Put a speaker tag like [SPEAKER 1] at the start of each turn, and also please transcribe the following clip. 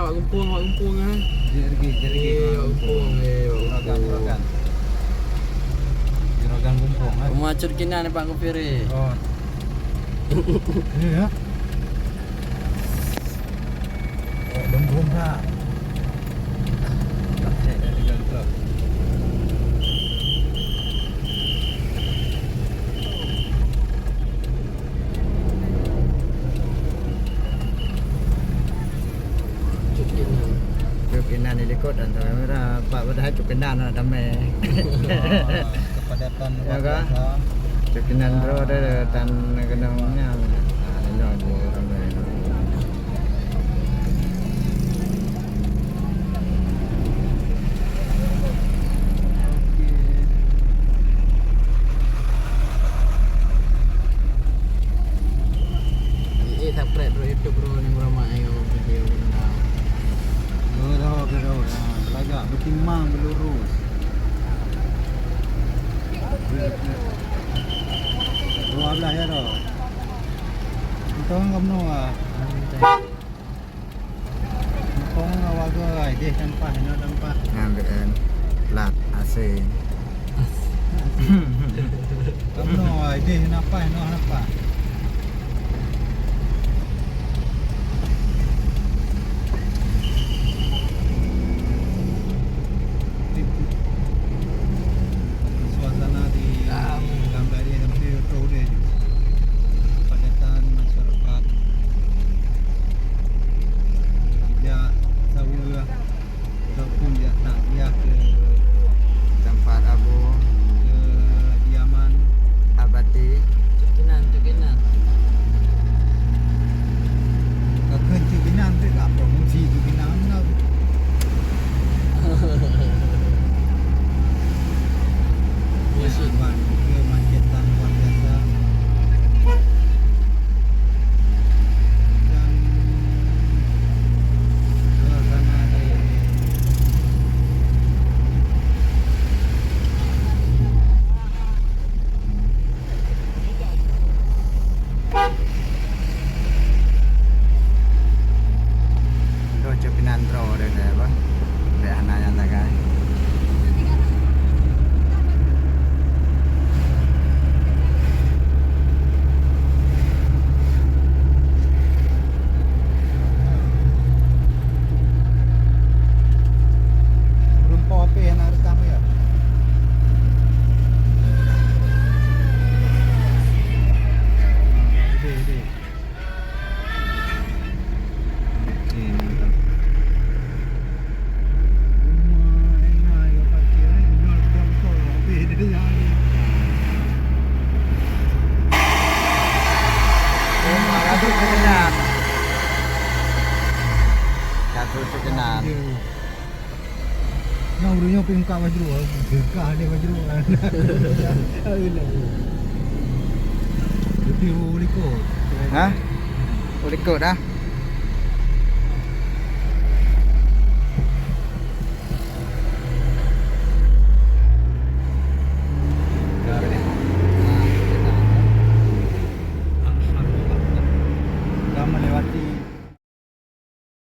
[SPEAKER 1] awak gumpung ah.
[SPEAKER 2] Jergi
[SPEAKER 1] Gumpung.
[SPEAKER 2] Juragan gumpung ah.
[SPEAKER 1] Macur kina ni Pak Kupiri.
[SPEAKER 2] Oh. Iya. Oh, gumpung tak. Tak cek dari kantor.
[SPEAKER 3] Cukinan ni likod dan kamera Pak pada cukinan nak damai.
[SPEAKER 2] Kepadatan
[SPEAKER 3] Ya
[SPEAKER 2] luar
[SPEAKER 3] kah?
[SPEAKER 2] biasa.
[SPEAKER 3] Cukinan ro ada tan kenangnya. Ah ini aku ramai.
[SPEAKER 1] Subscribe bro YouTube bro ni ramai yang video benda.
[SPEAKER 2] Bro. Belagak bertimbang berlurus. Dua belah ya dah. Kita orang kamu ah. Kau orang awak tu ai deh tanpa
[SPEAKER 3] Ngambil plat AC.
[SPEAKER 2] kamu ai deh nampak. Suasana di gambar ini hampir crowded. Kepadatan masyarakat. Tidak tahu ataupun dia nak dia ke
[SPEAKER 3] Tempat Abu
[SPEAKER 2] kediaman.
[SPEAKER 3] Abadi.
[SPEAKER 1] Cukinan.
[SPEAKER 2] Kakak Cubinan tu tak promosi Cubinan lah. Buat kemacetan luar biasa. Dan suasana di
[SPEAKER 3] Ro cukinan ro ada apa? Ada anak yang tak kan?
[SPEAKER 2] Rumpau apa yang nak rekam ya? Ide. Okey, mantap. Rumah enak ya parkir ni. Jual betul. Habis dia jadi.
[SPEAKER 3] Satu cukinan. Satu cukinan.
[SPEAKER 2] Nah, urunya pergi buka baju. Gekah dia baju. Lebih uliko.
[SPEAKER 3] Hah? Udah ikut dah.